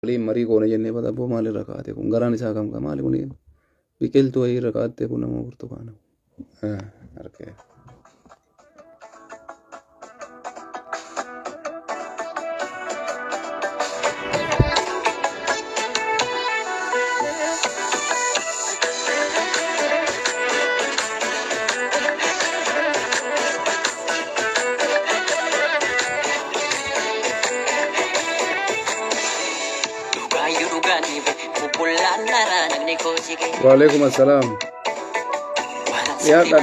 waliin marii goona jennee batabboo maalirra kaa'ate kun garaan isaa kam maali kun biqiltuu wayirra kaa'atte kun nama burtukaana. Arkee. Waalaikum assalam. Lihatlah.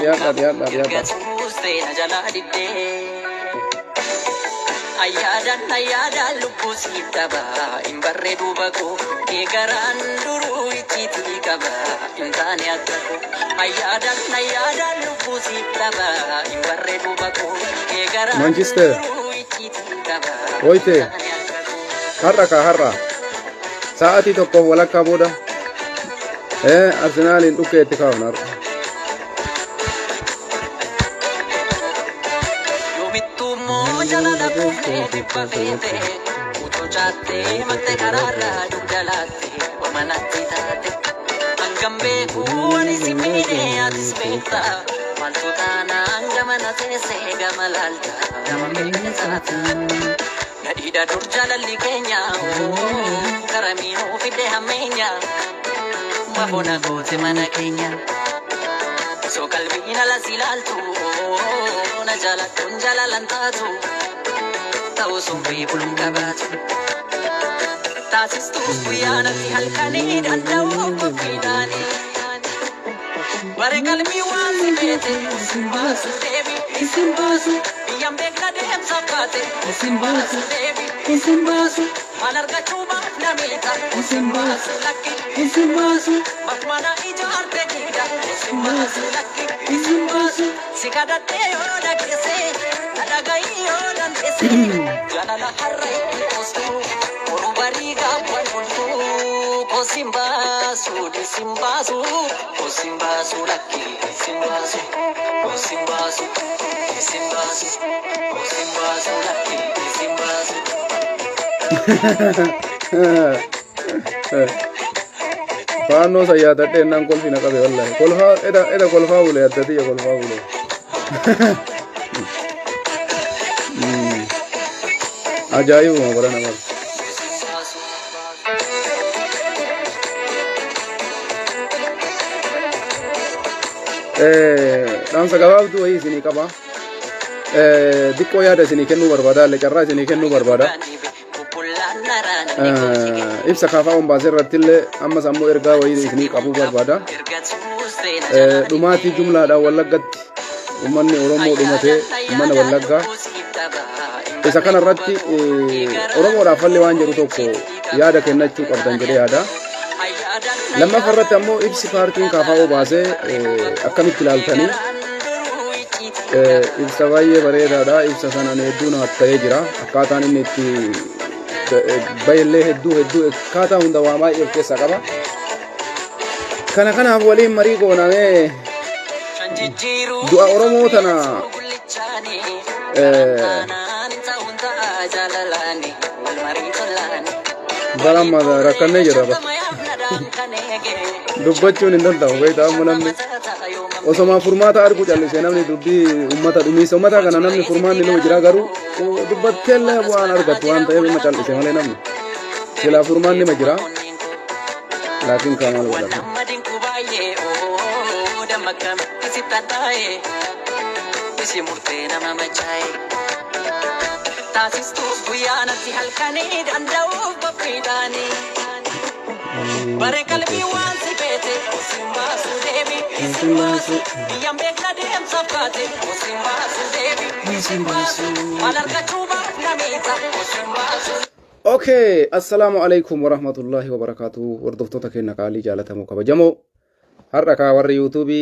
Ayadan lubus itaba imbarre dubaku egaran duru iciti kaba intane ataku ayadan lubus itaba imbarre dubaku egaran Manchester Oite harra saati tokko walakka booda Arsenalin dhukeetti kaa'unar Nadida durjala likenya karamino fide hamenya mabona gote mana kenya so kalbina la silaltu na jala kunjala lantatu tau sumbi bulung kabatu tasis tu kuyana ti halkani dandau kupidani bare kalbi wasi bete simbasu devi simbasu yang bekna dem sapate simbasu devi simbasu malarga chuba namita simbasu lakki simbasu makmana ijarte kida simbasu lakki simbasu sikadate oda kese adagai oda kese jalala harrai kostu orubariga pwantu kosimbasu simbasu kosimbasu lakki simbasu kosimbasu simbasu kosimbasu lakki simbasu Fano saya tadi enam kolfi nak kabe wallahi. Kolfa eda kolfa boleh ada dia kolfa boleh. Ajaib mau berapa nama? Dansa kawab tu ayi sini kaba. Dikko ya ada sini kenu berbada, lekarra sini kenu berbada. Ibsa kafa bazir ratille amma sammo erga wayi isni qabu barbada dumati jumla da wallaggat ummanni oromo dumate ummanna wallagga isa kana ratti oromo da falle wanjeru tokko yaada kennachu qabdan jere yaada lamma farrat ammo ibsi partin kafa baze akkamit laltani ibsa waye bareda da ibsa sana ne duna taye jira akkatan inni itti bayle heddu kata hunda wama irkesa kaba kana wali mari gona me dua oromo tana balam mada rakanne jara ba dubbachun indan taw bayta munamne osoma furmata arku challe senamni dubbi ummata dumi somata kana namni furman no jira garu dubbattelle waan argatu waan ta'e ma challe semale namni sila furman ni majira lakin kamal wala bare kalbi wansi bete simbasu devi simbasu yang bekna dem sapate simbasu devi simbasu malarga chuba namita simbasu Okay, assalamu alaikum warahmatullahi wabarakatuh. Hordoftoota keenya qaalii jaalatamoo kabajamoo har'a ka warri YouTube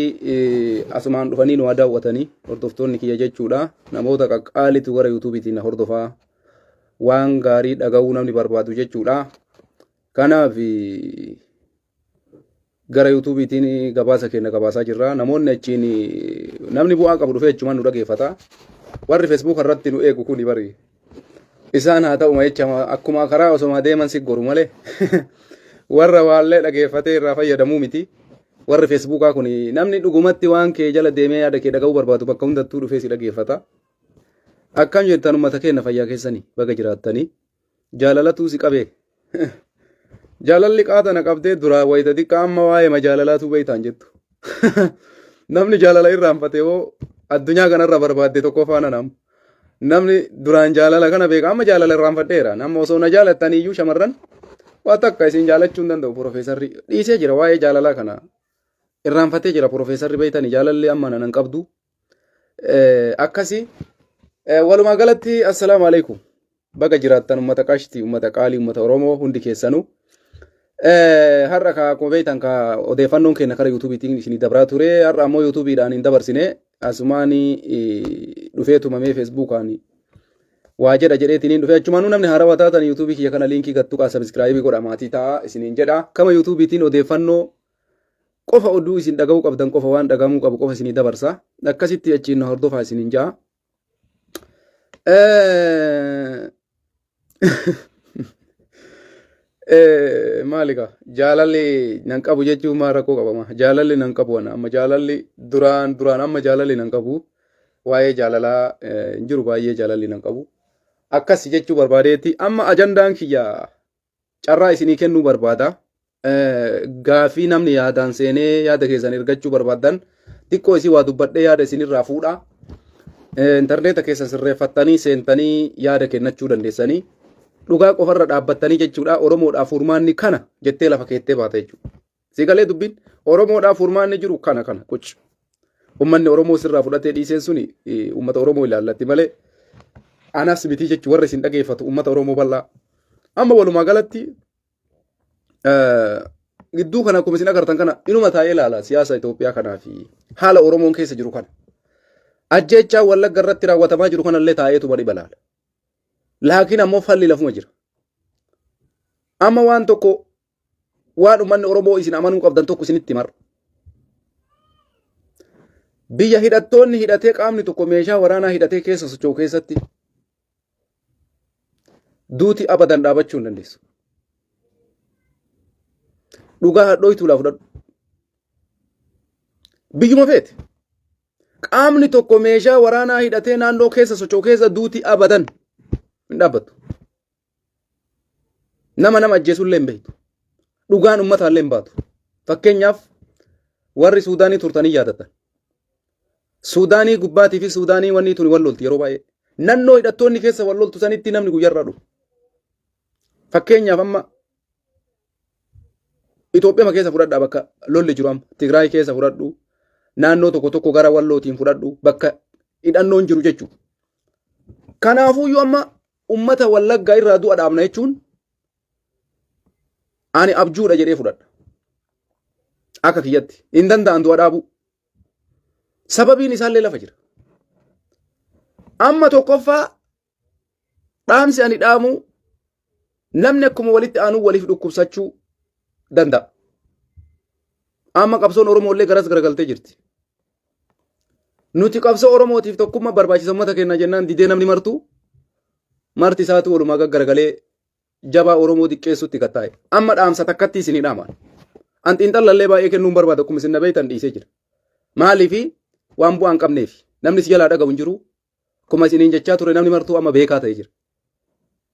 asumaan dhufanii nu daawwatanii hordoftoonni kiyya jechuudha. Namoota qaqqaalitu warra YouTubetiin hordofaa waan gaarii dhaga'uu namni barbaadu jechuudha. Kanaaf gara YouTubetiin gabaasa keenya gabaasaa jirra. Namoonni achiin namni bu'aa qabu dhufee achumaan nu dhageeffata. Warri Facebook irratti nu eegu kuni bari isaan haa ta'u jecha akkuma karaa osoma deeman si goru malee warra waallee dhageeffatee irraa fayyadamuu miti. Warri feesbuukaa kun namni dhugumatti waan kee jala deemee yaada kee dhaga'uu barbaadu bakka hundattuu dhufee si dhageeffata. Akkam jettan uummata keenya fayyaa keessanii baga jiraattanii jaalalatuu si qabee jaalalli qaatana qabdee duraa wayita xiqqaa amma waa'ee majaalalaatu beeytaan jettu. Namni jaalala irraanfatee hoo addunyaa kanarra barbaadde tokko faana namu. Namni duraan jaalala kana beeka amma jaalala irraanfadheera. Nama osoo na jaalattaniiyyuu shamarran waa takka isin jaalachuu hin danda'u. Profeesarri dhiisee jira waa'ee jaalalaa kana irraanfatee jira. Profeesarri beeytanii jaalalli amma nan qabdu. Akkasii walumaa galatti assalaamu alaikum. Baga jiraattan uummata qashtii, uummata qaalii, uummata Oromoo hundi keessanuu. Har'a akkuma beektan odeeffannoon keenya karaa yuutuubiitiin isinii dabraa ture. Har'a ammoo yuutuubiidhaan hin dabarsine. Asumaan dhufee tumamee feesbuukaan waa jedheetiin dhufee achumaanuu namni haarawaa taatan yuutuubii kiyya kana liinkii gattuqaa sabiskiraayibii godha maatii ta'a isiniin jedha. Kama yuutuubiitiin odeeffannoo qofa oduu isin dhaga'uu qabdan qofa waan dhagamuu qabu qofa isinii dabarsa. Akkasitti achiin hordofaa isiniin ja'a. Maalikaa jaalalli nan qabu jechuun maal rakkoo qabama. Jaalalli nan qabu amma jaalalli duraan amma jaalalli nan qabu waa'ee jaalalaa hin jiru baay'ee jaalalli nan qabu. Akkas jechuu barbaadeetti amma ajandaan kiyya carraa isinii kennuu barbaada. Gaafii namni yaadaan seenee yaada keessan ergachuu barbaadan xiqqoo isii waa dubbadhee yaada isinirraa fuudha. Intarneeta keessan sirreeffattanii seentanii yaada kennachuu dandeessanii. Dhugaa qofarra dhaabbattanii jechuudha. Oromoodhaaf furmaanni kana jettee lafa keettee baata jechuudha. Sigalee dubbiin Oromoodhaaf furmaanni jiru kana quci. Uummanni Oromoo sirraa fudhatee dhiiseen suni uummata Oromoo ilaallatti malee anas miti jechuudha. Warra isin dhageeffatu uummata Oromoo bal'aa. Amma walumaa galatti gidduu kana akkuma isin agartan kana inuma taa'ee ilaala siyaasa Itoophiyaa kanaa fi haala Oromoon keessa jiru kana. Ajjechaa Wallagga irratti raawwatamaa jiru kanallee taa'eetu bari balaala. Laakiin ammoo falli lafuma jira. Amma waan tokko waan uummanni Oromoo isin amanuu qabdan tokko isinitti marra. Biyya hidhattoonni hidhatee qaamni tokko meeshaa waraanaa hidhatee keessa socho'u keessatti duuti abadan dhaabachuu hin dandeessu. Dhugaa hadhooytuudhaaf fudhadhu. Biyyuma feete. Qaamni tokko meeshaa waraanaa hidhatee naannoo keessa socho'u keessa duuti abadan hin dhaabbatu. Nama ajjeesullee hin beektu. Dhugaan uummataallee hin baatu. Fakkeenyaaf warri Suudaanii turtanii yaadatan. Suudaanii gubbaatii fi Suudaanii wanni tuni wal lolti yeroo baay'ee. Naannoo hidhattoonni keessa wal loltu sanitti namni guyyarraa dhufu. Fakkeenyaaf amma Itoophiyaa keessa fudhadhaa bakka lolli jiru amma Tigraay keessa fudhadhu. Naannoo tokko gara wallootiin fudhadhu bakka hidhannoon jiru jechuudha. Kanaafuu amma ummata Wallaggaa irraa du'a dhaabna jechuun ani abjuudha jedhee fudhadha. Akka kiyyatti hin danda'an du'a dhaabuu. Sababiin isaallee lafa jira. Amma tokkoffaa dhaamsi ani dhaamu namni akkuma walitti aanuu waliif dhukkubsachuu danda'a. Amma qabsoon Oromoollee garas garagaltee jirti. Nuti qabsoo Oromootiif tokkummaa barbaachisa uummata keenya jennaan didee namni marti isaatu walumaa gaggaragalee jabaa Oromoo xiqqeessutti kattaa'e. Amma dhaamsa takkatti isinii dhaaman. An xiinxallallee baay'ee kennuun barbaada akkuma isin na beektan dhiisee jira. Maaliifi waan bu'aa hin qabneef namni si jalaa dhagahu hin jiru. Akkuma isiniin jechaa ture namni martuu amma beekaa ta'ee jira.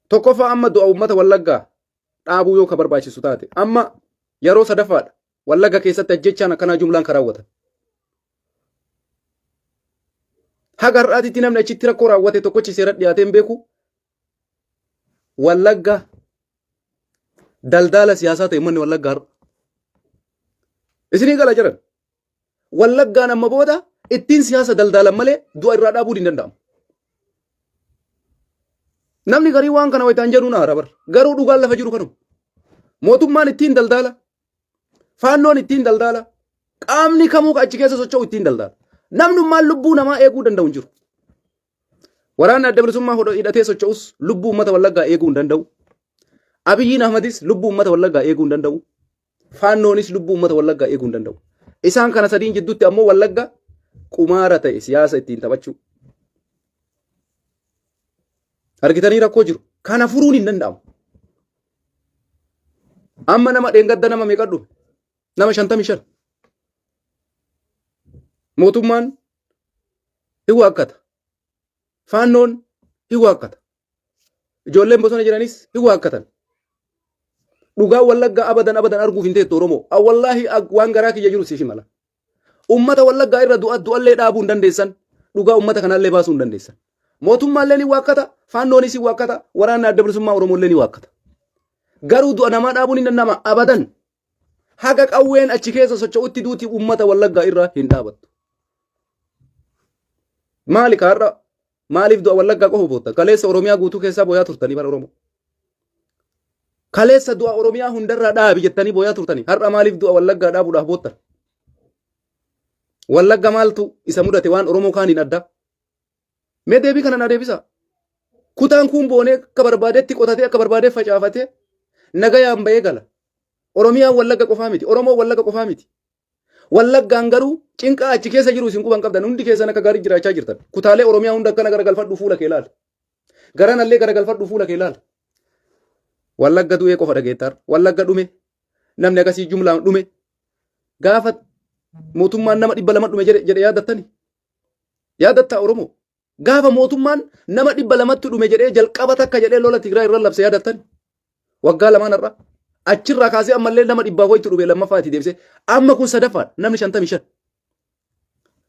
Tokkoffaa amma du'a uummata Wallaggaa dhaabuu yoo ka barbaachisu taate amma yeroo sadaffaadha. Wallagga keessatti ajjechaan akkanaa jumlaan kan raawwatan. Haga har'aatitti namni achitti rakkoo raawwate tokkochi seera dhiyaatee hin beeku. Wallagga daldala siyaasaa ta'e uummanni Wallaggaa har'a. Isinii gala jiran. Wallaggaan amma booda ittiin siyaasa daldalan malee du'a irraa dhaabuu hin danda'amu. Namni garii waan kana wayitaan jedhu na harabar. Garuu dhugaan lafa jiru kanuma. Mootummaan ittiin daldala. Faannoon ittiin daldala. Qaamni kamuu achi keessa socho'u ittiin daldala. Namnummaan lubbuu namaa eeguu danda'u hin jiru. Waraanni adda bilisummaa hidhatee socho'us lubbuu uummata Wallaggaa eeguu hin danda'u. Abiyyiin Ahmadis lubbuu uummata Wallaggaa eeguu hin danda'u. Faannoonis lubbuu uummata Wallaggaa eeguu hin danda'u. Isaan kana sadiin jidduutti ammoo Wallagga qumaara ta'e siyaasa ittiin taphachuu. argitanii rakkoo jiru kana furuun hin danda'amu. Amma nama dheengadda nama meeqa dhume nama 55 mootummaan hin waakkata faannoon hin waakkata ijoolleen bosona jiranis hin waakkatan dhugaa wallaggaa abadan arguuf hin teettu Oromoo wallahi waan garaa kiyya jiru siif mala ummata wallaggaa irra du'allee dhaabuu hin dandeessan dhugaa ummata kanallee baasuu hin dandeessan mootummaallee ni waakkata faannoonis ni waakkata waraanni adda bilisummaa Oromollee ni waakkata garuu du'a namaa dhaabuun hin danda'ama abadan haga qawween achi keessa socho'utti duuti ummata wallaggaa irra hin dhaabattu. Maali kaarra maaliif du'a wallaggaa qofa boota kaleessa Oromiyaa guutuu keessaa booyaa turtanii bara Oromoo kaleessa du'a Oromiyaa hundarraa dhaabi jettanii booyaa turtanii har'a maaliif du'a wallaggaa dhaabuudhaaf boottan wallagga maaltu isa mudate waan Oromoo kaaniin adda mee deebii kana na deebisa kutaan kun boonee akka barbaadetti qotatee akka barbaadee facaafatee nagayaan bahee gala Oromiyaan wallagga qofaa miti Oromoo wallagga qofaa miti wallaggaan garuu cinqaa achi keessa jiru isin quban qabdan hundi keessan akka gaarii jiraachaa jirtan kutaalee Oromiyaa hunda akkana garagalfadhu fuula kee ilaala garanallee garagalfadhu fuula kee ilaala wallagga du'ee qofa dhageettar wallagga dhume namni akkasii jumlaan dhume gaafa mootummaan nama 200 dhume jedhe yaadatta Oromoo gaafa mootummaan nama 200 dhume jedhee jalqaba takka jedhee lola Tigraay irra labse yaadattani waggaa lamaan irra achirraa kaasee ammallee nama 100 ho'itti dhume lammaffaa itti deebise amma kun sadaffaan namni 55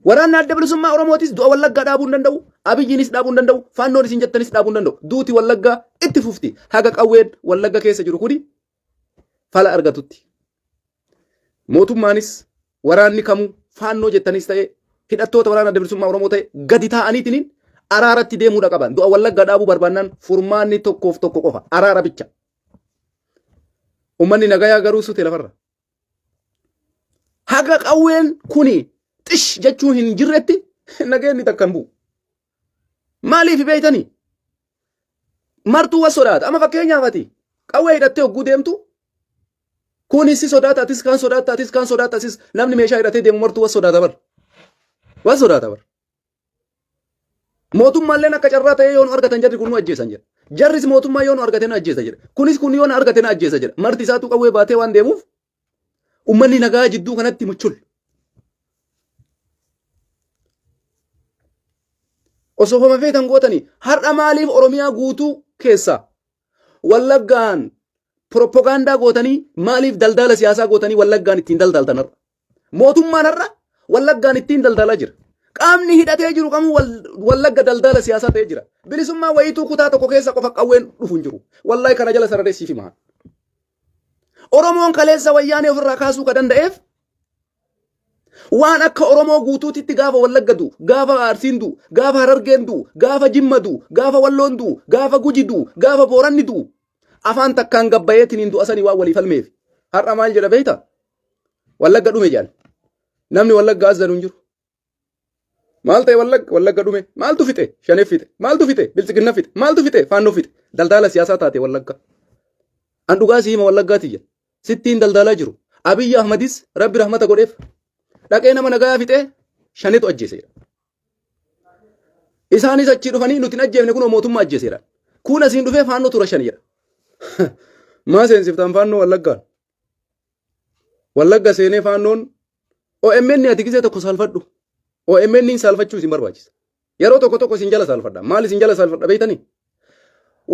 waraanni adda bilisummaa Oromootis du'a wallaggaa dhaabuu hin danda'u abiyyiinis dhaabuu hin danda'u faannoon isin jettanis dhaabuu hin danda'u duuti wallaggaa itti fufti haga qawween wallagga keessa jiru kuni fala argatutti mootummaanis waraanni kamuu faannoo jettanis ta'e hidhattoota waraana adda bilisummaa Oromoo ta'e gadi taa'aniitiin araaratti deemuudha qaban du'a wallaggaa dhaabuu barbaannaan furmaanni tokkoof tokko qofa araara bicha ummanni nagayaa garuu sute lafarra haga qawween kuni xish jechuun hin jirretti nageenni takkan bu'u maaliif beeytanii martuu was sodaata amma fakkeenyaaf ati qawwee hidhattee hogguu deemtu kunis si sodaata atis kaan sodaata atis namni meeshaa hidhatee deemu martuu was sodaata bar mootummaalleen akka carraa ta'ee yoo nu argatan jarri kun nu ajjeesan jedha jarris mootummaa yoo nu argate nu ajjeesa jedha kunis kun yoo nu argate nu ajjeesa jedha marti isaatu qawwee baatee waan deemuuf ummanni nagaa jidduu kanatti muchul osoo homa feetan gootanii har'a maaliif Oromiyaa guutuu keessa wallaggaan propagaandaa gootanii maaliif daldala siyaasaa gootanii wallaggaan ittiin daldaltan har'a mootummaan har'a wallaggaan ittiin daldalaa jira qaamni hidhatee jiru kamuu wallagga daldala siyaasaa ta'ee jira bilisummaa wayituu kutaa tokko keessa qofa qawween dhufu hin jiru wallahi kana jala sarareessiif himaa Oromoon kaleessa wayyaanee ofirraa kaasuu ka danda'eef waan akka Oromoo guutuutitti gaafa wallagga du gaafa Arsiin du gaafa Harargeen du gaafa Jimma du gaafa Walloon du gaafa Guji du gaafa Booranni du afaan takkaan gabbayeetiin hin du'asanii waan walii falmeef har'a maal jedha beeyta wallagga dhume jedhan namni wallagga azzanu hin jiru maal ta'e wallagga dhume maaltu fixe shaneef fixe maaltu fixe bilchiginna fixe maaltu fixe faannoo fixe daldala siyaasaa taate wallagga an dhugaa siima wallaggaati jedha sittiin daldalaa jiru Abiyyi Ahmadis Rabbi rahmata godheef dhaqee nama nagaa fixe shaneetu ajjeeseera isaanis achi dhufanii nuti hin ajjeefne kun mootummaa ajjeeseera kun asiin dhufee faannoo tura shaniyedha maa seensiftan faannoo wallagga seenee faannoon OMN ati gisee tokko saalfadhu OMN saalfachuu isin barbaachisa yeroo tokko isin jala saalfadha maal isin jala saalfadha beeytanii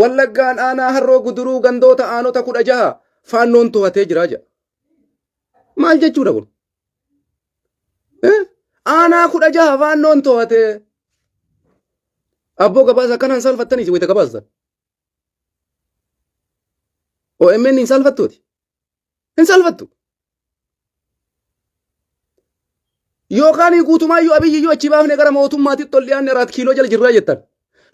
wallaggaan aanaa harroo guduruu gandoota aanota 16 faannoon to'atee jira jedha maal jechuudha kun aanaa 16 faannoon to'atee abboo gabaasa kanaan saalfattanii si wayita gabaasatan OMN hin saalfattuuti hin saalfattu yookaan guutumaayyuu Abiyyiyyuu achi baafne gara mootummaatitti ol dhiyaanne 4 kiiloo jala jirraa jettan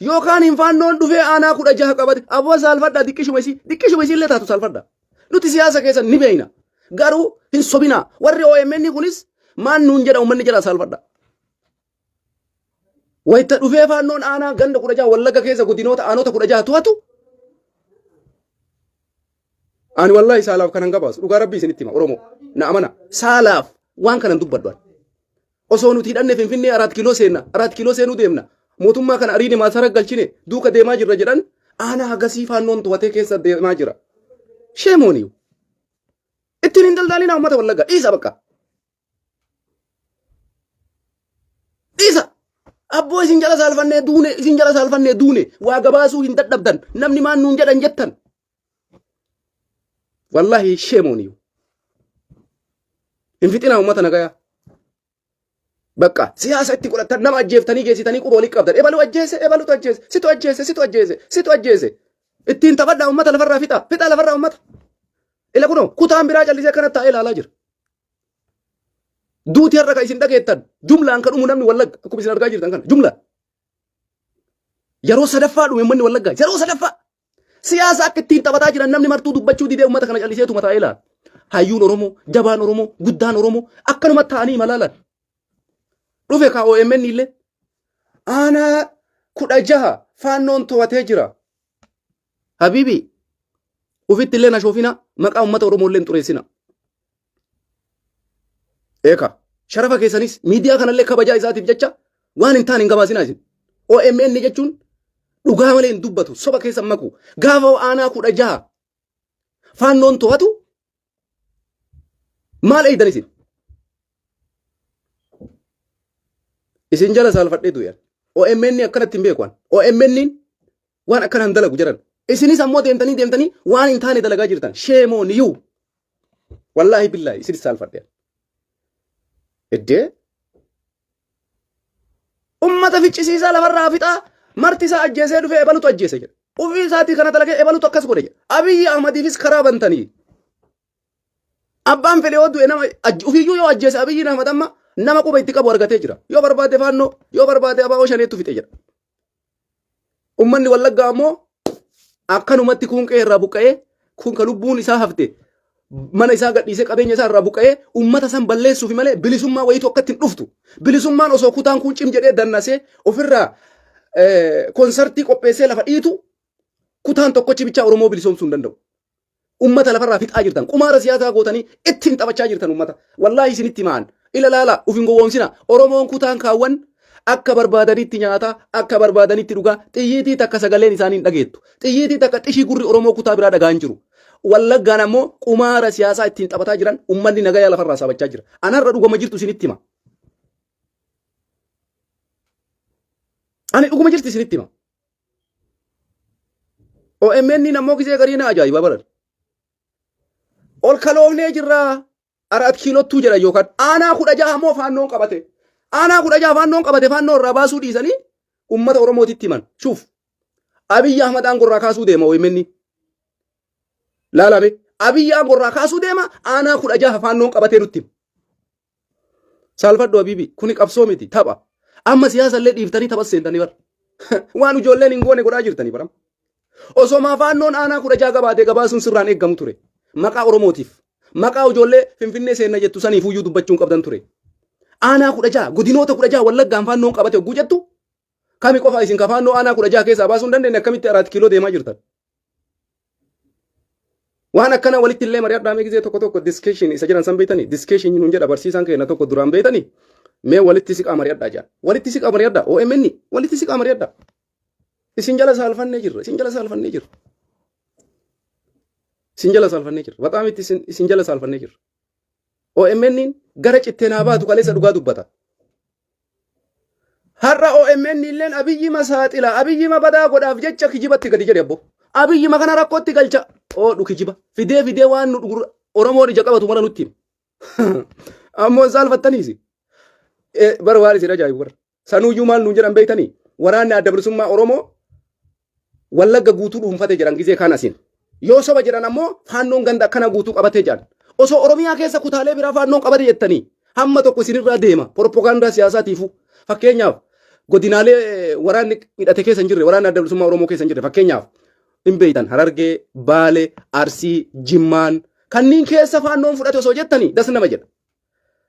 yookaan hin faannoon dhufee aanaa 16 qabate abboo saalfadha diqqishuma isiillee taatu saalfadha nuti siyaasa keessa ni beeyna garuu hin sobina warri OMN kunis maan nuun jedha ummanni jedha saalfadha wayita dhufee faannoon aanaa ganda 16 wallagga keessa godinoota aanota 16 to'atu ani wallahi saalaaf kanan gabaasu dhugaa rabbii isinitti hima Oromoo na amana saalaaf waan kanan dubbadhu osoo nuti hidhanne Finfinnee 4 kiiloo seenna 4 kiiloo seenuu deemna mootummaa kana ariine maasara galchine duuka deemaa jirra jedhan Ana hagasii faannoon to'atee keessa deemaa jira. Sheemooniyu. Ittiin hin daldaalina uummata Wallaggaa. Dhiisa bakka. Dhiisa. Abboo isin jala saalfannee duune, isin jala saalfannee duune. Waa gabaasuu hin dadhabdan. Namni maan nuun jedhan jettan. Wallahi sheemooniyu. Hin fixinaa uummata nagayaa. Bakka siyaasa itti godhatan nama ajjeeftanii geessitanii quba walii qabdan. Ebalu ajjeese, ebalutu ajjeese, situ ajjeese, situ ajjeese, situ ajjeese. Ittiin taphadhaa uummata lafarraa fixa. Fixa lafarraa uummata. Ila kunoo kutaan biraa callisee akkanatti taa'ee ilaalaa jira. Duuti har'a kan isin dhageettan jumlaan kan dhumu namni Wallagga akkuma isin argaa jirtan kana jumlaan. Yeroo sadaffaa dhume manni Wallaggaa yeroo sadaffaa. Siyaasa akka ittiin taphataa jiran namni martuu dubbachuu didee uummata kana calliseetu mataa ilaala. Hayyuun Oromoo, jabaan Oromoo, guddaan Oromoo akkanuma ta'anii malaalan. Dhufe ka OMN illee ana 16 faannoon to'atee jira. Habibi ufitti illee na shoofina maqaa uummata Oromoo illee xureessina. Eka sharafa keessanis miidiyaa kanallee kabajaa isaatiif jecha waan hin taane hin gabaasinaa isin. OMN jechuun dhugaa malee hin dubbatu soba keessa maku gaafa aanaa 16 faannoon to'atu maal eeydan isin? Isin jala saalfadhee du'an. OMN akkanatti hin beekan. OMN waan akkanaan dalagu jiran. Isinis ammoo deemtanii waan hin taane dalagaa jirtan. Sheemoon iyyuu. Wallaahi billaahi isinis saalfadhee. Eddee ummata ficcisiisaa lafarraa fixaa marti isaa ajjeesee dhufee ebalutu ajjeese jedha. Ofii isaatii kana dalagee ebalutu akkas godhe jedha. Abiyyi Ahmadiifis karaa bantanii. Abbaan fedhe yoo du'e nama ofiiyyuu yoo ajjeese Abiyyi Ahmad amma nama quba itti qabu argatee jira. Yoo barbaade faannoo, yoo barbaade abaaboo shaneetu fixe jira. Ummanni Wallaggaa ammoo akkanumatti kun qe'ee irraa buqqa'ee kun ka lubbuun isaa hafte mana isaa gadhiisee qabeenya isaa irraa buqqa'ee ummata san balleessuuf malee bilisummaa wayiitu akkatti hin dhuftu. Bilisummaan osoo kutaan kun cim jedhee dannasee ofirraa konsartii qopheessee lafa dhiitu kutaan tokkochi bichaa Oromoo bilisoomsuu hin danda'u. Ummata lafarraa fixaa jirtan qumaara siyaasaa gootanii ittiin taphachaa jirtan ummata. Wallaahi isinitti himaan. Ila laala ufin gowwoomsina Oromoon kutaan kaawwan akka barbaadanitti nyaata akka barbaadanitti dhugaa xiyyiitii takka sagaleen isaanii hin dhageettu. Xiyyiitii takka xishii gurri Oromoo kutaa biraa dhagaan jiru. Wallaggaan ammoo qumaara siyaasaa ittiin taphataa jiran ummanni nagayaa lafarraa saabachaa jira. Anarra dhuguma jirtu isinitti hima. Ani dhuguma jirtu isinitti hima. OMN ammoo gisee garii na ajaa'iba baran. Ol kaloofnee jirraa. Arat kiilottuu jedha yookaan aanaa 16 moo faannoon qabate. Aanaa 16 faannoon qabate faannoon irraa baasuu dhiisanii uummata Oromootitti himan. Shuuf. Abiyyi Ahmad aangorraa kaasuu deema OMN. Laalabe. Abiyyi aangorraa kaasuu deema aanaa 16 faannoon qabatee nutti. Saalfadhu Habibi kuni qabsoo miti tapha. Amma siyaasa illee dhiiftanii tapha seentanii bara. Waan ijoolleen hin goone godhaa jirtanii bara. Osoo maa faannoon aanaa 16 qabaatee gabaasuun sirraan eeggamu ture. Maqaa Oromootiif. Maqaa ijoollee Finfinnee seenna jettu saniif iyyuu dubbachuun qabdan ture. Aanaa 16 godinoota 16 Wallaggaan faannoon qabate hogguu jettu kami qofa isin ka faannoo aanaa 16 keessaa baasuu hin dandeenye akkamitti 4 kiiloo deemaa jirtan. Waan akkana walitti illee mari'adhaa mee gisee tokko discussion isa jiran san beeytanii discussion nuun jedha barsiisaan keenya tokko duraan beeytanii mee walitti siqaa mari'adhaa jaa. Walitti siqaa mari'adhaa OMN walitti siqaa mari'adhaa. Isin jala saalfannee jirra isin jala saalfannee jirra. Sinjala salfannee jirra. Baqaam itti sinjala salfannee jirra. OMN gara citteenaa baatu kaleessa dhugaa dubbata. Har'a OMN illeen Abiyyi masaaxila Abiyyi badaa godhaaf jecha kijibatti gadi jedhe abbo. Abiyyi kana rakkootti galcha. Oo kijiba. Fidee waan nu dhugura Oromoon ija qabatu mara nutti. Ammoo saalfattaniisi. Bara waan isin ajaa'ibu bara. Sanuuyyuu maal nuun jedhan beeytanii waraanni adda bilisummaa Oromoo Wallagga guutuu dhuunfate jedhan gisee kaan asiin. Yoo soba jedhan ammoo faannoon ganda akkana guutuu qabatee jiran. Osoo Oromiyaa keessa kutaalee biraa faannoon qabate jettanii hamma tokko isinirraa deema propagaandaa siyaasaatiifu. Fakkeenyaaf godinaalee waraanni hidhate keessa hin jirre waraanni adda bilisummaa Oromoo keessa hin jirre fakkeenyaaf hin beeytan Harargee, Baalee, Arsii, Jimmaan kanniin keessa faannoon fudhate osoo jettanii das nama jedha.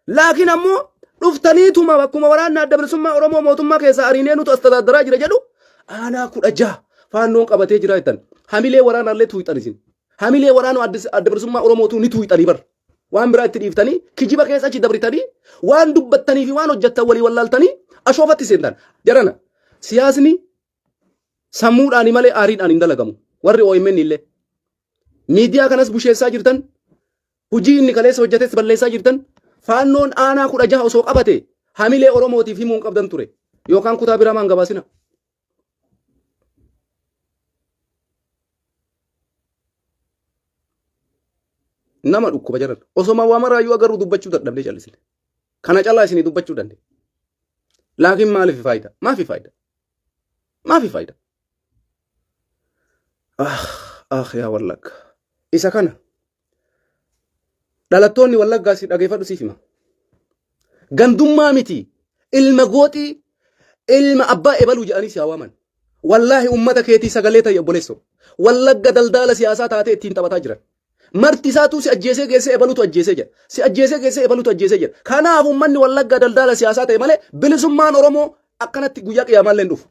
Laakiin ammoo dhuftaniituma bakkuma waraanni adda bilisummaa Oromoo mootummaa keessa ariinee nutu astadaadaraa jira jedhu aanaa 16 faannoon qabatee jira jettan. Hamilee waraanaallee tuuxan isin. Hamilee waraanoo adda bilisummaa Oromootu ni tuuxanii bar. Waan biraa itti dhiiftanii kijiba keessa achi dabritanii waan dubbattanii fi waan hojjettan walii wallaaltanii ashoofatti seentan. Jarana siyaasni sammuudhaan malee aariidhaan hin dalagamu. Warri OMN illee miidiyaa kanas busheessaa jirtan, hujii inni kaleessa hojjetes balleessaa jirtan, faannoon aanaa 16 osoo qabate hamilee Oromootiif himuu hin qabdan ture. Yookaan kutaa biraa maan gabaasina. Nama dhukkuba jiran osoma waa maraayyuu agarru dubbachuu dadhabdee callisile. Kana callaa isinii dubbachuu danda'e. Laakiin maaliif faayida? Maafi faayida? Maafi faayida? Yaa Wallagga. Isa kana dhalattoonni Wallaggaa si dhageeffadhu siif hima. Gandummaa miti. Ilma gooxii, ilma abbaa ebaluu jedhanii si hawaaman. Wallaahi ummata keetii sagalee ta'e obboleesso. Wallagga daldala siyaasaa taatee ittiin taphataa jiran. Marti isaatu si ajjeesee geessee ebaluutu ajjeesee jira. Si ajjeesee geessee ebaluutu ajjeesee jira. Kanaaf ummanni Wallagga daldala siyaasaa ta'e malee bilisummaan Oromoo akkanatti guyyaa qiyaamaa illee dhufu.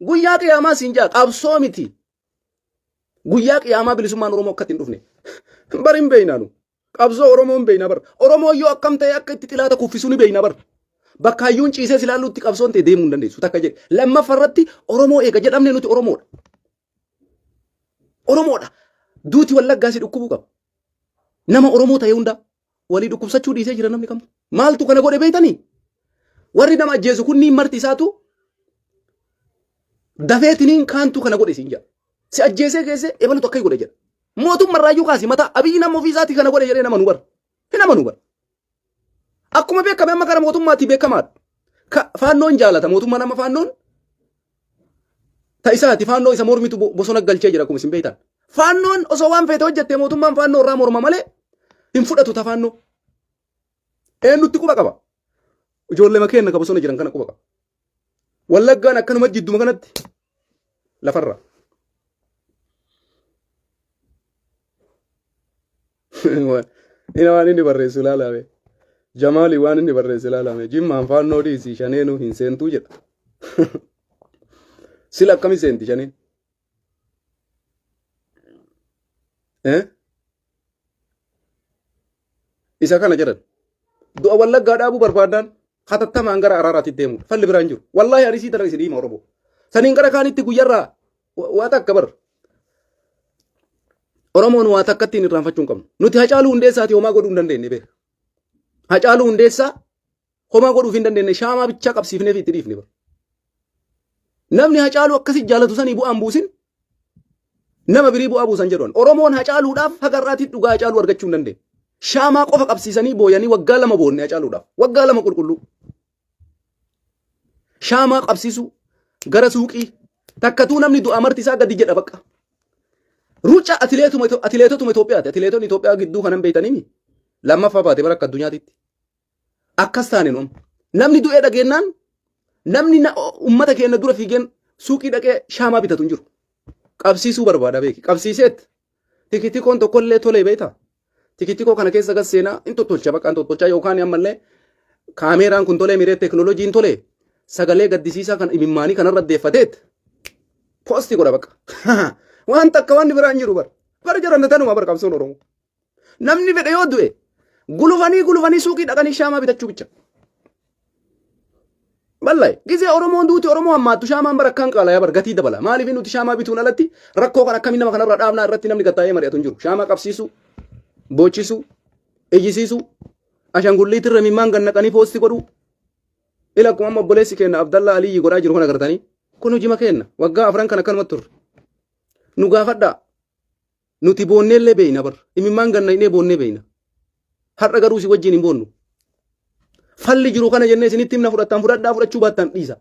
Guyyaa qiyaamaa siin jaa qabsoo miti. Guyyaa qiyaamaa bilisummaan Oromoo akkatti hin dhufne. Bari hin beeynaanu. Qabsoo Oromoo hin beeyna bar. Oromoo yoo akkam ta'e akka itti xilaata kuffisuu ni beeyna bar. Bakka hayyuun ciisee silaalluutti qabsoon ta'e deemuu hin dandeessu. Takka jedhe lammaffarratti Oromoo eega jedhamne nuti Oromoodha. Oromoodha. Duuti Wallaggaa si dhukkubuu qaba. Nama Oromoo ta'e hunda walii dhukkubsachuu dhiisee jira namni kamtu. Maaltu kana godhe beeytanii? Warri nama ajjeesu kunniin marti isaatu dafeetiniin kaantu kana godhe siin jedha. Si ajjeesee geessee ebalutu akka godhe jedha. Mootummarraayyuu kaasi mata Abiyyi nama ofii isaatii kana godhe jedhee nama nu bara. Hin nama nu bara. Akkuma beekame amma gara mootummaatti beekamaadha. Faannoon jaalata mootummaa nama faannoon ta'isaati faannoo isa mormitu bosona galchee jira akkuma isin beektan. Faannoon osoo waan feete hojjette mootummaan faannoo irraa morma malee hin fudhatu ta faannoo. Eenyutti quba qaba? Ijoollee makeenna ka bosona jiran kana quba qaba. Wallaggaan akkanuma jidduma kanatti lafarra. Ina waan inni barreessu ilaalame. Jamaali waan inni barreessu ilaalame. Jimmaan faannoo dhiisii shaneenu hin seentuu jedha. Sila akkami seenti shaneen? Isa kana jedhan. Du'a Wallaggaa dhaabuu barbaadaan hatattamaan gara araaraatti deemu. Falli biraan jiru. Wallaahi arisii tana isin dhiima Oromoo. Saniin gara kaanitti guyyarraa waa takka bar. Oromoon waa takkatti hin irraanfachuu hin qabnu. Nuti Hacaaluu Hundeessaati homaa godhuu hin dandeenye beeka. Hacaaluu Hundeessaa homaa godhuuf hin dandeenye shaamaa bichaa qabsiifnee fi itti dhiifne bara. Namni Hacaaluu akkasii jaalatu sanii bu'aan buusin nama birii bu'aa buusan jedhan. Oromoon Hacaaluudhaaf hagarraatti dhugaa Hacaaluu argachuu hin dandeenye. Shaamaa qofa qabsiisanii booyanii waggaa 2 boonne Hacaaluudhaaf. Waggaa 2 qulqulluu. Shaamaa qabsiisu gara suuqii takkatuu namni du'a marti isaa gadi jedha bakka. Ruuca atileetotuma Itoophiyaati. Atileetonni Itoophiyaa gidduu kanan beeytanii lammaffaa baate bara akka addunyaatitti. Akkas taane nuun namni du'ee dhageennaan namni ummata keenya dura fiigeen suuqii dhaqee shaamaa bitatu hin jiru. Qabsiisuu barbaada beeki. Qabsiiseet tikitikoon tokkollee tolee beeyta. Tikitikoo kana keessa gas seenaa in tottolcha bakka in tottolcha yookaan ammallee kaameeraan kun tolee miree teknooloojiin tolee sagalee gaddisiisaa kan imimmaanii kanarra deeffateet poosti godha bakka. Waan takka waan biraan jiru bar. Bara jiran tanuma bar qabsoon Oromoo. Namni fedhe yoo du'e gulufanii suuqii dhaqanii shaamaa bitachuu bicha. Wallahi gizee Oromoon duuti Oromoo hammaattu shaamaan bara akkaan qaala'aa bar gatii dabala. Maaliif nuti shaamaa bituun alatti rakkoo kan akkamiin nama kanarra dhaabnaa irratti namni gattaa'ee mari'atu hin jiru. Shaamaa qabsiisuu, boochisuu, ejjisiisuu, ashangulliitirra mimmaan gannaqanii poosti godhuu. Ila akkuma amma obboleessi keenya Abdallaa Aliyyi godhaa jiru kana agartanii. Kun hojii keenya waggaa 4 kan akkanumatti turre. Nu gaafadhaa. Nuti boonneellee beeyna bar. Imimmaan gannaqnee boonnee beeyna. Har'a garuu si wajjin hin boonnu. Falli jiru kana jennee isinitti himna fudhachuu baattan dhiisa.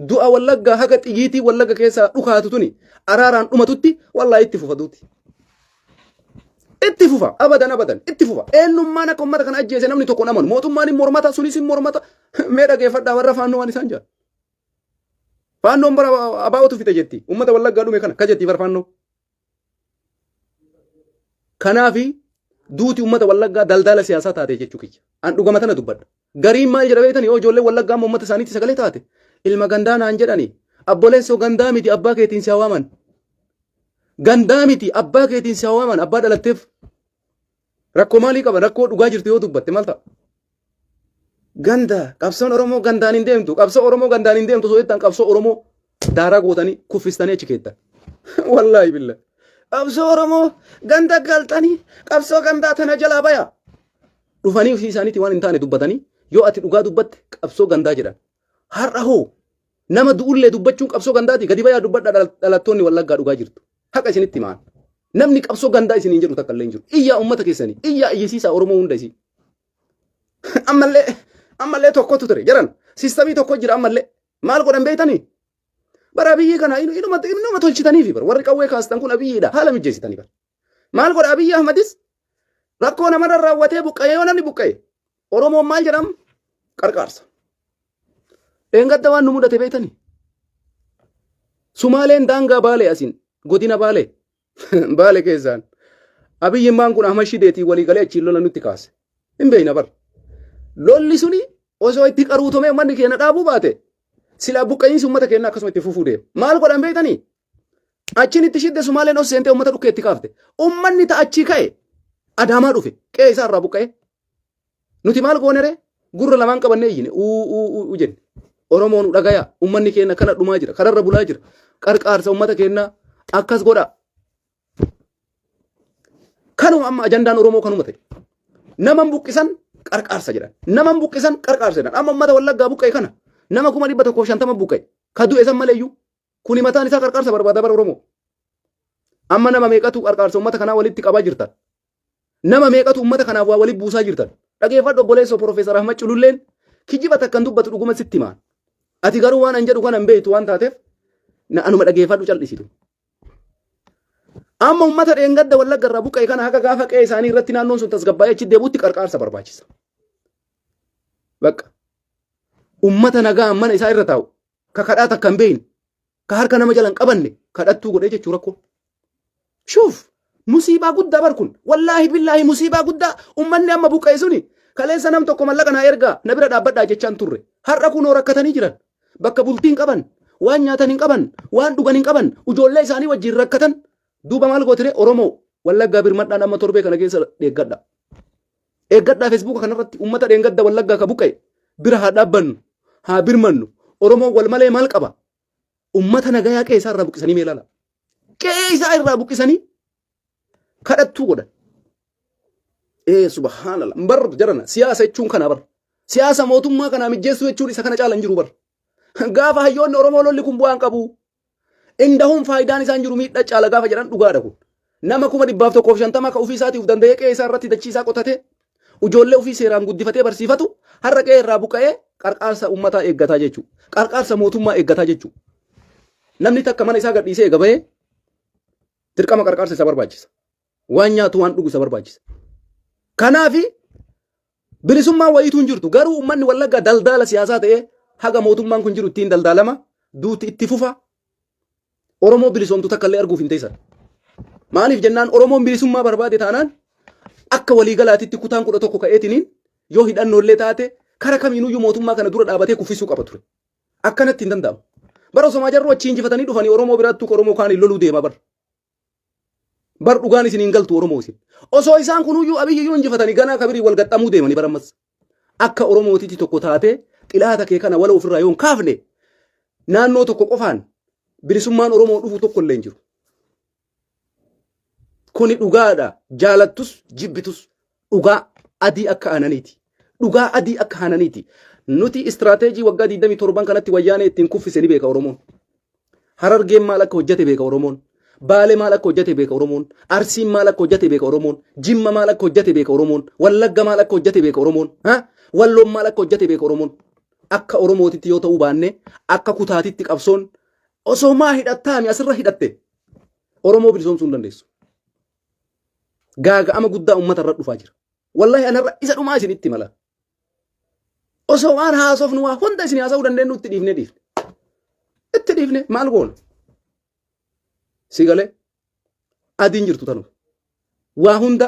Du'a Wallaggaa haga xiyyiitii Wallagga keessaa dhukaatu tuni araaraan dhumatutti wallaahi itti fufatuuti. Itti fufa abadan itti fufa. Eenyummaan akka uummata kana ajjeese namni tokko namanu. Mootummaan hin mormata sunis hin mormata. Mee dhageeffadhaa warra faannoo waan isaan jedhan. Faannoon bara abaa'otu fite jetti. Uummata Wallaggaa dhume kana ka jetti bara faannoo. Kanaafi duuti uummata Wallaggaa daldala siyaasaa taate jechuu kiyya. An dhugama tana dubbadha. Gariin maal jedha beeytanii yoo ijoollee Wallaggaa uummata isaaniitti sagalee taate ilma gandaa naan jedhanii abboleessoo gandaa miti abbaa keetiin si hawaaman. Gandaa miti abbaa keetiin si hawaaman abbaa dhalatteef rakkoo maalii qaba rakkoo dhugaa jirtu yoo dubbatte maal ta'a? Ganda qabsoon Oromoo gandaan hin deemtu qabsoo Oromoo gandaan hin deemtu soo jettan qabsoo Oromoo daaraa gootanii kuffistanii achi keettan. wallahi billah qabsoo oromoo ganda galtanii qabsoo gandaa tana jalaa baya dhufanii ofii isaaniitii waan hin taane dubbatanii yoo ati dhugaa dubbatte qabsoo gandaa jedhan har'a hoo nama du'ullee dubbachuun qabsoo gandaati gadi bayaa dubbadha dhalattoonni wallaggaa dhugaa jirtu haqa isinitti maan namni qabsoo gandaa isiniin jedhu takka illee hin jiru iyyaa ummata keessanii iyyaa iyyisiisaa oromoo hunda isii ammallee tokkotu ture jaran sistamii tokko jira ammallee maal godhan beeytanii bara abiyyi kana inuma tolchitaniifi bara warri qawwee kaastan kun abiyyiidha haala mijjeessitanii bara maal godha abiyyi ahmadis rakkoo namarra raawwatee buqqa'ee yoo namni buqqa'e oromoon maal jedham qarqaarsa dheengadda waan nu mudate beeytanii sumaaleen daangaa baalee asin godina baalee baalee keessaan abiyyi maan kun ahmad shideetii walii galee achiin lola nutti kaase hin beeyna bara lolli suni osoo itti qaruutomee ummanni keenya dhaabuu baate sila buqqa'iinsi ummata keenya akkasuma itti fufuu deema maal godhan beeytanii achiin itti shidde sumaaleen os seentee ummata dhukkee itti kaafte ummanni ta'achii ka'e adaamaa dhufe qe'ee isaa irraa buqqa'e nuti maal goonere gurra lamaan qabannee iyyine jenne oromoon dhagayaa ummanni keenya kana dhumaa jira kararra bulaa jira qarqaarsa ummata keenya akkas godha kanuma amma ajandaan oromoo kanuma ta'e naman buqqisan qarqaarsa jedhan naman buqqisan qarqaarsa jedhan amma ummata wallaggaa buqqa'e kana nama 150 buqqa'e ka du'e san maleeyyuu kuni mataan isaa qarqaarsa barbaada bara oromoo amma nama meeqatu qarqaarsa ummata kanaa walitti qabaa jirtan nama meeqatu ummata kanaaf waa walitti buusaa jirtan dhageeffadhu obboleessoo Profeesar Ahmad Cululleen kijiba takkan dubbatu dhuguma sitti himaan ati garuu waan an jedhu kana hin beektu waan taateef na anuma dhageeffadhu cal'isitu amma ummata dheengadda wallagga irraa buqqa'e kana haga gaafa qe'ee isaanii irratti naannoon sun tasgabbaa'ee achi deebuutti qarqaarsa barbaachisa bakka ummata nagaa mana isaa irra taa'u ka kadhaa takka hin beekne ka harka nama jalan qabanne kadhattuu godhee jechuu rakkoo shuuf musiibaa guddaa bar kun wallaahi billaahi musiibaa guddaa ummanni amma buqqa'e suni kaleessa nam tokko mallaqa naa ergaa na bira dhaabbadhaa jechaan turre har'a kunoo rakkatanii jiran bakka bultiin qaban waan nyaatan hin qaban waan dhugan hin qaban ijoollee isaanii wajjin rakkatan duuba maal gootire oromoo wallaggaa birmadhaan amma torbee kana keessa eeggadhaa feesbuuka kanarratti ummata dheengadda wallaggaa ka buqqa'e bira haa dhaabbannu haa birmannu oromoo wal malee maal qaba ummata nagayaa qe'ee isaa irraa buqqisanii meelala qe'ee isaa irraa buqqisanii kadhattuu godhan subhaanallah bar jarana siyaasa jechuun kana bar siyaasa mootummaa kana mijjeessuu jechuun isa kana caalan jiru bar gaafa hayyoonni oromoo lolli kun bu'aan qabu indahum faayidaan isaan jiru miidha caala gaafa jedhan dhugaadha kun nama 150 ka ofii isaatiif danda'ee qe'ee isaa irratti dachiisaa qotatee ijoollee ofii seeraan guddifatee barsiifatu har'a qe'ee irraa buqqa'ee qarqaarsa ummataa eeggataa jechuu qarqaarsa mootummaa eeggataa jechuu namni takka mana isaa gadhiisee eega bahee dirqama qarqaarsa isa barbaachisa waan nyaatu waan dhugu isa barbaachisa kanaafi bilisummaa wayiitu hin jirtu garuu ummanni wallaggaa daldala siyaasaa ta'ee haga mootummaan kun jiru ittiin daldalama duuti itti fufa oromoo bilisoomtu takka illee arguuf hin teessan maaliif jennaan oromoon bilisummaa barbaade taanaan akka waliigalaatitti kutaan 11 ka'eetiniin yoo hidhannoollee taate kara kamiinuyyuu mootummaa kana dura dhaabatee kuffisuu qaba ture akkanatti hin danda'amu bara osomaa jarru achi injifatanii dhufanii oromoo biraattuu oromoo kaan loluu deema bar dhugaan isin hin galtu oromoo isin osoo isaan kunuyyuu abiyyiyyuu injifatanii ganaa kabirii wal gaxxamuu deemanii barammas akka oromootitti tokko taate xilaata kee kana wala ofirraa yoon kaafne naannoo tokko qofaan bilisummaan oromoo dhufu tokko illee hin jiru kuni dhugaadha jaalattus jibbitus dhugaa adii akka aananiiti dhugaa adii akka aananiiti nuti istirateejii waggaa 27 kanatti wayyaanee ittiin kuffise ni beeka oromoon harargeen maal akka hojjete beeka oromoon Baalee maal akka hojjete beeka oromoon Arsiin maal akka hojjete beeka oromoon Jimma maal akka hojjete beeka oromoon Wallagga maal akka hojjete beeka oromoon Walloon maal akka hojjete beeka oromoon akka oromootitti yoo ta'uu baanne akka kutaatitti qabsoon osoo maa hidhattaami asirra hidhatte oromoo bilisoomsuu hin dandeessu gaaga'ama guddaa uummata irra dhufaa jira wallahi anarra isa dhumaa isin itti mala osoo waan haasofnu waa hunda isin haasa'uu dandeenyu itti dhiifne maal goona sigale adiin jirtu tanu waa hunda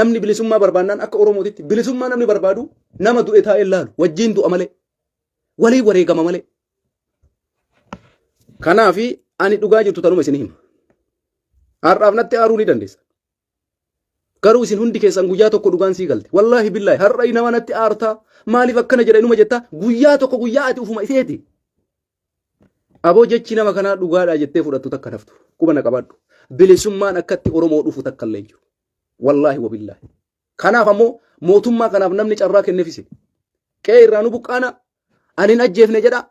namni bilisummaa barbaannaan akka oromootitti bilisummaa namni barbaadu nama du'e taa'ee laalu wajjiin du'a malee walii wareegama malee kanaafi ani dhugaa jirtu tanuma isin hima har'aaf natti aaruu ni dandeessa garuu isin hundi keessan guyyaa tokko dhugaan sii galte wallahi billahi har'a nama natti aartaa maaliif akkana jedha inuma jetta guyyaa tokko guyyaa ati ufuma iseeti Aboo jechi nama kanaa dhugaadhaa jettee fudhattu takka naftu. Quba na qabadhu. Bilisummaan akkatti Oromoo dhufu takka illee jiru. Wallaahi wabillaahi. Kanaaf ammoo mootummaa kanaaf namni carraa kenneefise. Qe'ee irraa nu buqqaana. Ani hin ajjeefne jedha.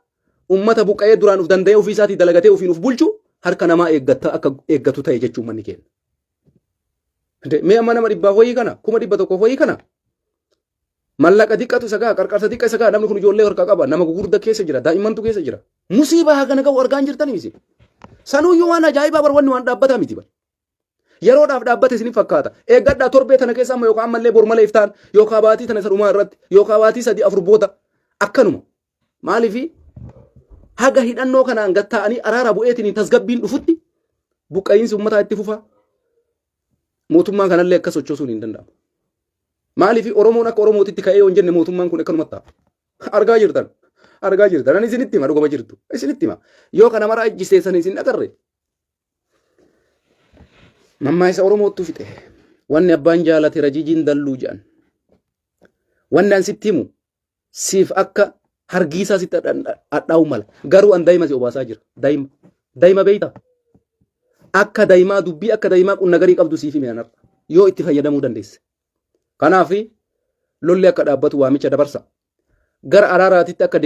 Ummata buqqa'ee duraan uf danda'ee ofii isaatii dalagatee ofiin uf bulchu harka namaa eeggatta akka eeggatu ta'e jechuun manni kenna. Mee amma nama dhibbaaf wayii kana 100,000 wayii kana. Mallaqa xiqqatu isa gaa qarqarsa xiqqa isa gaa namni kun ijoollee harkaa qaba nama gugurda keessa jira daa'immantu keessa jira. Musiibaa kana qabu argaan jirtanii misi. Sanuyyuu waan ajaa'ibaa barwanni waan dhaabbataa miti bara. Yeroodhaaf dhaabbate isin fakkaata. Eeggadhaa torbee tana keessa amma yookaan ammallee bormalee iftaan yookaan baatii tana isa dhumaa irratti yookaan baatii 3-4 booda akkanuma. Maaliifi haga hidhannoo kanaan gatta'anii araara bu'eetiin tasgabbiin dhufutti buqqa'iinsi uummataa itti fufa. Mootummaa kanallee akka sochoosuun hin danda'amu. Maaliifi Oromoon akka Oromootitti ka'ee yoo hin jenne mootummaan kun akkanumatti ta'a. Argaa jirtan. Argaa jirtan. Ani isinitti hima dhuguma jirtu. Isinitti hima. Yoo kana mara ajjiseessan isin agarre. Mammaa isa Oromootu fixe. Wanni abbaan jaalate rajijiin dalluu jedhan. Wanni an sitti himu siif akka hargiisaa sitti hadhaa'u mala. Garuu an daa'ima si obaasaa jira. Daa'ima. Daa'ima beeyta. Akka daa'imaa dubbii akka daa'imaa qunna garii qabdu siif hime anarra. Yoo itti fayyadamuu dandeesse. Kanaaf lolli akka dhaabbatu waamicha dabarsa. Gara araaraatitti akka